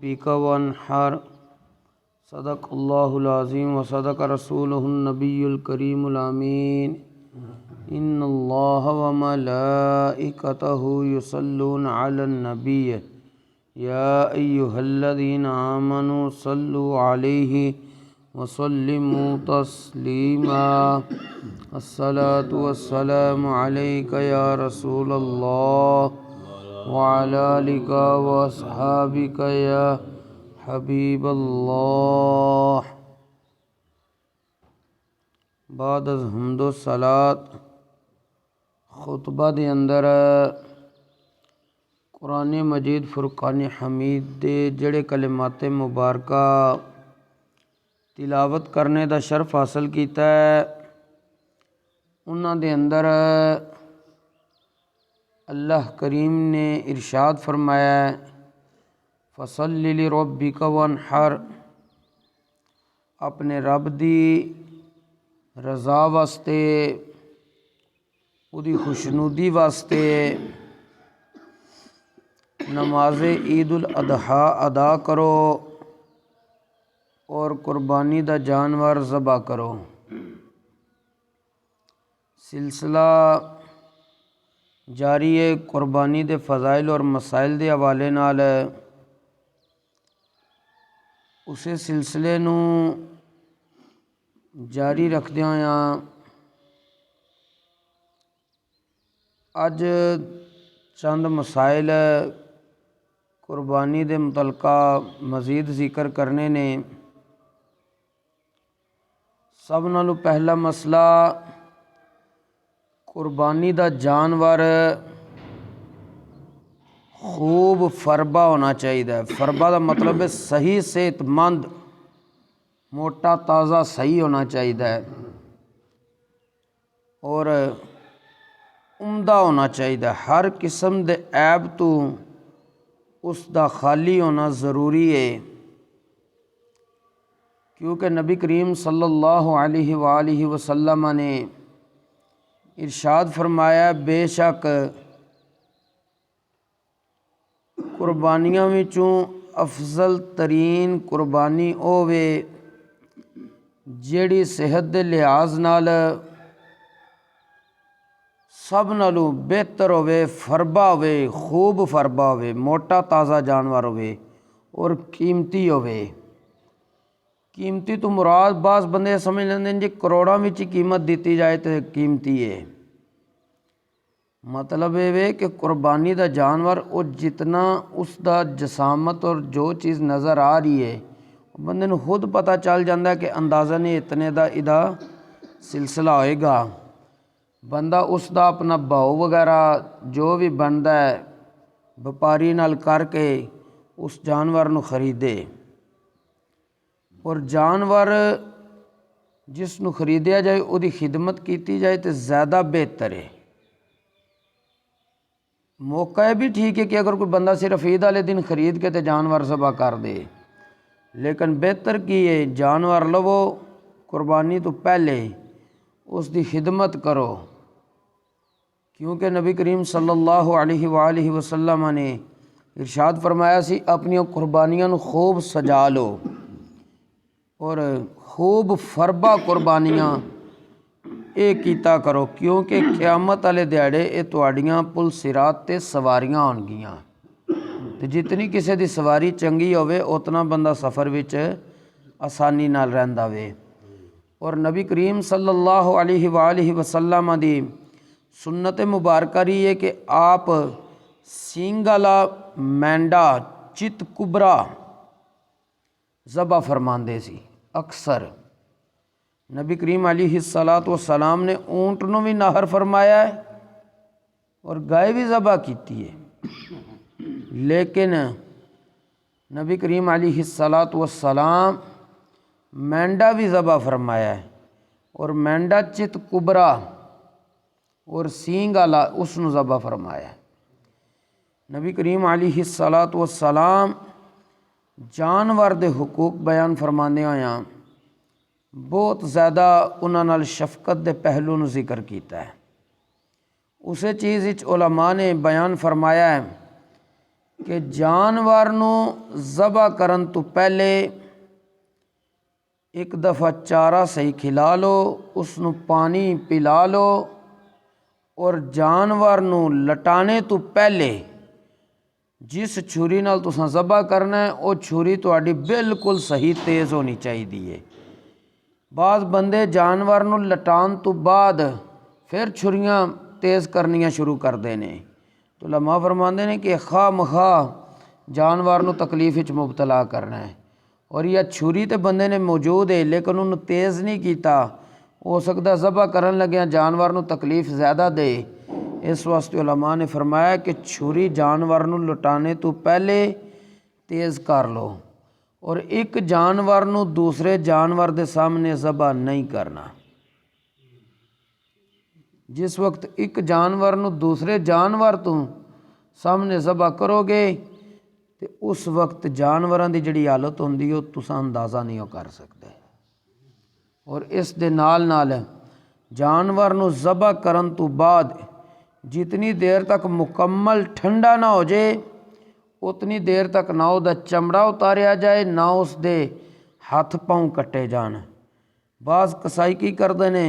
ربك وانحر صدق اللہ العظیم وصدق رسولہ النبی الکریم الامین ان اللہ وملائکتہ یصلون علی النبی یا ایہا الذین آمنوا صلوا علیہ وسلموا تسلیما الصلاۃ والسلام علیک یا رسول اللہ وعلی آلک واصحابک یا حبیب اللہ۔ بعد از حمد و صلات خطبہ دے اندر قرآن مجید فرقان حمید دے جڑے کلمات مبارکہ تلاوت کرنے دا شرف حاصل کیتا ہے، انہاں دے اندر اللہ کریم نے ارشاد فرمایا ہے فَصَلِّ لِرَبِّكَ وَانْحَرْ، اپنے رب دی رضا واسطے، اُدی خوشنودی واسطے نماز عید الاضحیٰ ادا کرو اور قربانی دا جانور ذبح کرو۔ سلسلہ جاری ہے قربانی دے فضائل اور مسائل دے حوالے نال، اسے سلسلے نو جاری رکھدے ہویاں اج چند مسائل قربانی دے متعلقہ مزید ذکر کرنے نے۔ سب نالوں پہلا مسئلہ قربانی دا جانور خوب فربا ہونا چاہیے۔ فربا دا مطلب ہے صحیح صحت مند، موٹا تازہ صحیح ہونا چاہیے اور عمدہ ہونا چاہیے۔ ہر قسم دے عیب تو اس دا خالی ہونا ضروری ہے، کیونکہ نبی کریم صلی اللہ علیہ وآلہ وسلم نے ارشاد فرمایا بے شک قربانیاں وچوں افضل ترین قربانی ہووے جیڑی صحت دے لحاظ نال سب نالوں بہتر ہووے، فربا ہووے، خوب فربا ہووے، موٹا تازہ جانور ہووے اور قیمتی ہووے۔ قیمتی تو مراد بعض بندے سمجھ لیندے جی کروڑاں وچ ہی قیمت دیتی جائے تو قیمتی ہے۔ مطلب یہ کہ قربانی دا جانور او جتنا اس دا جسامت اور جو چیز نظر آ رہی ہے بندے نو خود پتہ چل جاندہ ہے کہ اندازہ نہیں اتنے دا ادا سلسلہ ہوئے گا۔ بندہ اس دا اپنا بھاؤ وغیرہ جو بھی بندا ہے وپاری نال کر کے اس جانور نو خریدے، اور جانور جس نو خریدیا جائے او دی خدمت کیتی جائے تو زیادہ بہتر ہے۔ موقع بھی ٹھیک ہے کہ اگر کوئی بندہ صرف عید والے دن خرید کے تے جانور ذبح کر دے، لیکن بہتر کی ہے جانور لو قربانی تو پہلے اس دی خدمت کرو، کیونکہ نبی کریم صلی اللہ علیہ وآلہ وسلم نے ارشاد فرمایا سی اپنی قربانیاں نو خوب سجا لو اور خوب فربا قربانیاں اے کیتا کرو، کیونکہ قیامت والے دیہڑے اے تواڈیاں پل صراط تے سواریاں ہون گیاں، تے جتنی کسے دی سواری چنگی ہوے اتنا بندہ سفر وچ آسانی نال رہندا وے۔ اور نبی کریم صلی اللہ علیہ وآلہ وسلم دی سنت مبارکہ رہی ہے کہ آپ سینگ والا مینڈا چت کبرا ذبح فرماندے سی۔ اکثر نبی کریم علیہ السلام نے اونٹ نو بھی نہر فرمایا ہے اور گائے بھی ذبح کیتی ہے، لیکن نبی کریم علیہ السلام مینڈا بھی ذبح فرمایا ہے، اور مینڈا چت کبرا اور سینگ والا اس نو ذبح فرمایا ہے۔ نبی کریم علیہ السلام جانور دے حقوق بیان فرماندے ہویاں بہت زیادہ انہاں نال شفقت دے پہلو نو ذکر کیتا ہے۔ اسے چیز علماء نے بیان فرمایا ہے کہ جانور ਨੂੰ ذبح ਕਰਨ ਤੋਂ ਪਹਿਲੇ ਇੱਕ ਦਫਾ ਚਾਰਾ ਸਹੀ ਖਿਲਾ ਲਓ, ਉਸ ਨੂੰ ਪਾਣੀ ਪਿਲਾ ਲਓ ਔਰ ਜਾਨਵਰ ਨੂੰ ਲਟਾਣੇ ਤੋਂ ਪਹਿਲੇ ਜਿਸ ਛੁਰੀ ਨਾਲ ਤੁਸੀਂ ذبح ਕਰਨਾ ਹੈ ਉਹ ਛੁਰੀ ਤੁਹਾਡੀ ਬਿਲਕੁਲ ਸਹੀ ਤੇਜ਼ ਹੋਣੀ ਚਾਹੀਦੀ ਹੈ। ਬਾਜ਼ ਬੰਦੇ ਜਾਨਵਰ ਨੂੰ ਲਟਾਉਣ ਤੋਂ ਬਾਅਦ ਫਿਰ ਛੁਰੀਆਂ ਤੇਜ਼ ਕਰਨੀਆਂ ਸ਼ੁਰੂ ਕਰਦੇ ਨੇ। تو علماء فرماندے نے کہ خواہ مخواہ جانور نو تکلیف وچ مبتلا کرنا ہے، اور یہ چھری تے بندے نے موجود ہے لیکن انہوں تیز نہیں کیتا، ہو سکتا ذبح کرن لگیا جانور نو تکلیف زیادہ دے، اس واسطے علماء نے فرمایا کہ چھری جانور نو لٹانے تو پہلے تیز کر لو، اور ایک جانور نو دوسرے جانور دے سامنے ذبح نہیں کرنا۔ جس وقت ایک جانور نو دوسرے جانور تو سامنے ذبح کرو گے تو اس وقت جانوراں دی جڑی حالت ہوندی ہے تساں اندازہ نہیں کر سکتے، اور اس دے نال نال جانور نو ذبح کرن تو بعد جتنی دیر تک مکمل ٹھنڈا نہ ہو جائے اتنی دیر تک نہ او دا چمڑا اتاریا جائے نہ اس دے ہاتھ پاؤں کٹے جان۔ بعض کسائی کی کردے نے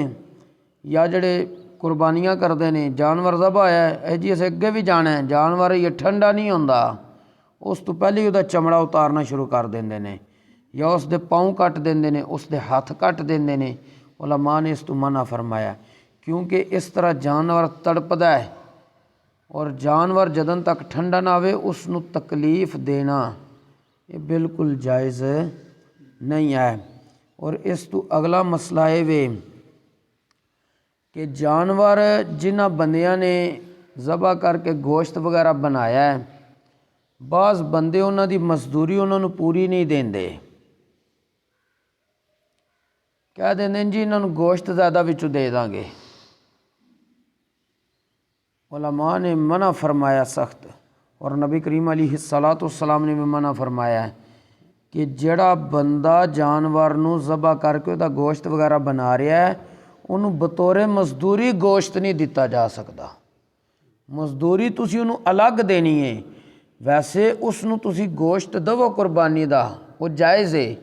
یا جڑے قربانیاں کردے نے جانور ذبح ہے جی اسے اگے بھی جانا ہے، جانور یہ ٹھنڈا نہیں ہوندا، اس تو پہلے ہی دا چمڑا اتارنا شروع کر دیندے نے، یا اس دے پاؤں کٹ دیندے نے، اس دے ہاتھ کٹ دیندے نے۔ علماء نے اس تو منع فرمایا کیونکہ اس طرح جانور تڑپدا ہے، اور جانور جدن تک ٹھنڈا نہ ہوئے اس نو تکلیف دینا یہ بالکل جائز نہیں ہے۔ اور اس تو اگلا مسئلہ ہے وے کہ جانور جنہ بندیاں نے ذبح کر کے گوشت وغیرہ بنایا ہے، بعض بندے انہاں دی مزدوری انہاں نو پوری نہیں دیندے، کہہ دیندے جی انہاں نو گوشت زیادہ وچوں دے داں گے۔ علماء نے منع فرمایا سخت، اور نبی کریم علیہ السلام نے بھی منع فرمایا ہے کہ جڑا بندہ جانور نو ذبح کر کے دا گوشت وغیرہ بنا رہا ہے انہوں بطور مزدوری گوشت نہیں دیتا جا سکتا، مزدوری تسی انہوں الگ دینی ہے، ویسے اس نو تسی گوشت دو قربانی دا وہ جائز ہے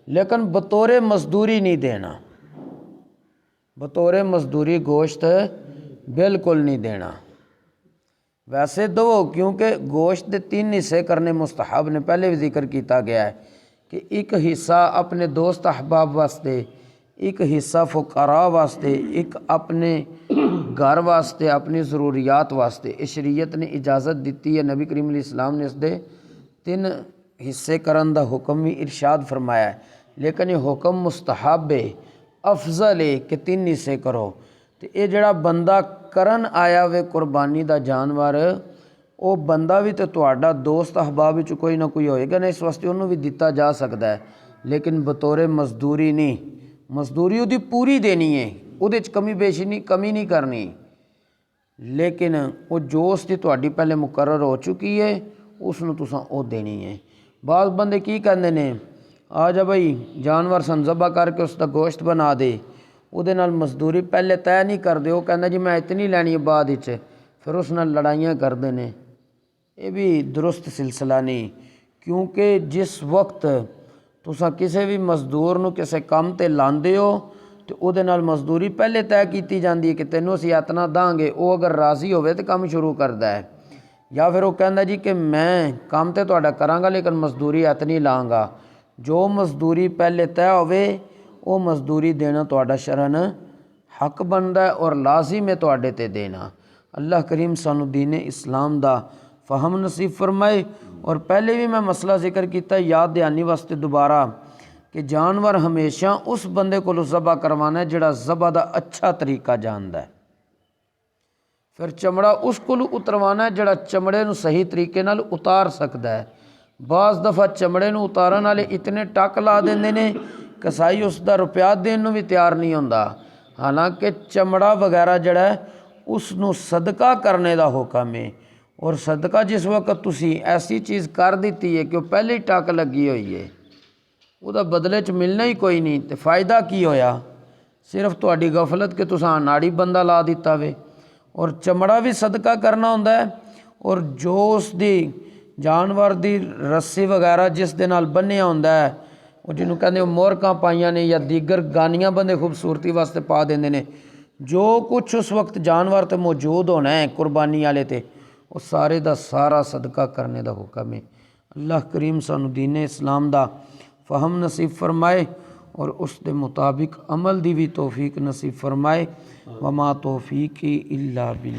لیکن بطور مزدوری نہیں دینا، بطور مزدوری گوشت بالکل نہیں دینا۔ ویسے دو کیونکہ گوشت دے 3 حصے کرنے مستحب نے پہلے بھی ذکر کیتا گیا ہے کہ ایک حصہ اپنے دوست احباب واسطے، ایک حصہ فقراء واسطے، ایک اپنے گھر واسطے، اپنی ضروریات واسطے۔ اس شریعت نے اجازت دیتی ہے، نبی کریم علیہ السلام نے اس دے 3 حصے کرن دا حکم بھی ارشاد فرمایا ہے، لیکن یہ حکم مستحب ہے، افضل ہے کہ 3 حصے کرو۔ تو یہ جڑا بندہ کرن آیا وے قربانی دا جانور وہ بندہ بھی تو تہاڈا دوست احباب وچ کوئی نہ کوئی ہوئے گا نا، اس واسطے انہوں بھی دیتا جا سکتا ہے لیکن بطور مزدوری نہیں، مزدوری وہ پوری دینی ہے، وہ کمی بیشی نہیں، کمی نہیں کرنی، لیکن وہ جو اس کی تہاڈی پہلے مقرر ہو چکی ہے اس نو تساں وہ دینی ہے۔ بعض بندے کی کہندے نے آ جا بھائی جانور سن ذبح کر کے اس دا گوشت بنا دے، وہ مزدوری پہلے طے نہیں کرتے، وہ کہندا جی میں اتنی لینی ہے بعد وچ، پھر اس نال لڑائیاں کرتے ہیں، یہ بھی درست سلسلہ نہیں، کیونکہ جس وقت تساں کسی بھی مزدور نو کسی کام تے لاندے ہو تو او دے نال مزدوری پہلے طے کیتی جاندی ہے کہ تینوں اسی اتنا داں گے، وہ اگر راضی ہوئے تو کام شروع کردا ہے، یا پھر وہ کہندا جی کہ میں کام تے تہاڈا کراں گا لیکن مزدوری اتنی لاں گا۔ جو مزدوری پہلے طے ہوئے وہ مزدوری دینا تہاڈا شرعن حق بندا ہے اور لازم ہے تہاڈے تے دینا۔ اللہ کریم سانو دین اسلام دا فہم نصیب فرمائے۔ اور پہلے بھی میں مسئلہ ذکر کیتا یاد دہانی واسطے دوبارہ کہ جانور ہمیشہ اس بندے کو ذبح کروانا ہے جڑا ذبح دا اچھا طریقہ جاندا ہے، پھر چمڑا اس کو اتروانا ہے جڑا چمڑے نو صحیح طریقے نال اتار سکدا ہے۔ بعض دفعہ چمڑے نو اتارن والے اتنے ٹک لا دیندے نے کسائی اس دا روپیہ دین نو بھی تیار نہیں ہوندا، حالانکہ چمڑا وغیرہ جڑا ہے اس نو صدقہ کرنے دا حکم ہے، اور صدقہ جس وقت تسی ایسی چیز کر دیتی ہے کہ وہ پہلے ہی ٹک لگی ہوئی ہے وہ دا بدلے چ ملنا ہی کوئی نہیں، تو فائدہ کی ہویا؟ صرف تہاڈی غفلت کہ تساں ناڑی بندہ لا دیتا وے۔ اور چمڑا بھی صدقہ کرنا ہوندا ہے، اور جو اس دی ਜਾਨਵਰ ਦੀ ਰੱਸੀ ਵਗੈਰਾ ਜਿਸ ਦੇ ਨਾਲ ਬੰਨਿਆ ਹੁੰਦਾ ਹੈ, ਉਹ ਜਿਹਨੂੰ ਕਹਿੰਦੇ ਉਹ ਮੋਹਰਕਾਂ ਪਾਈਆਂ ਨੇ ਜਾਂ ਦੀਗਰ ਗਾਨੀਆਂ ਬੰਦੇ ਖੂਬਸੂਰਤੀ ਵਾਸਤੇ ਪਾ ਦਿੰਦੇ ਨੇ। ਜੋ ਕੁਛ ਉਸ ਵਕਤ ਜਾਨਵਰ ਤੇ ਮੌਜੂਦ ਹੋਣਾ ਹੈ ਕੁਰਬਾਨੀ ਵਾਲੇ ਤੇ, ਉਹ ਸਾਰੇ ਦਾ ਸਾਰਾ ਸਦਕਾ ਕਰਨੇ ਦਾ ਹੁਕਮ ਹੈ। اللہ کریم سانو دین اسلام دا فہم نصیب فرمائے اور اس دے مطابق عمل دی بھی توفیق نصیب فرمائے۔ وما توفیقی الا باللہ۔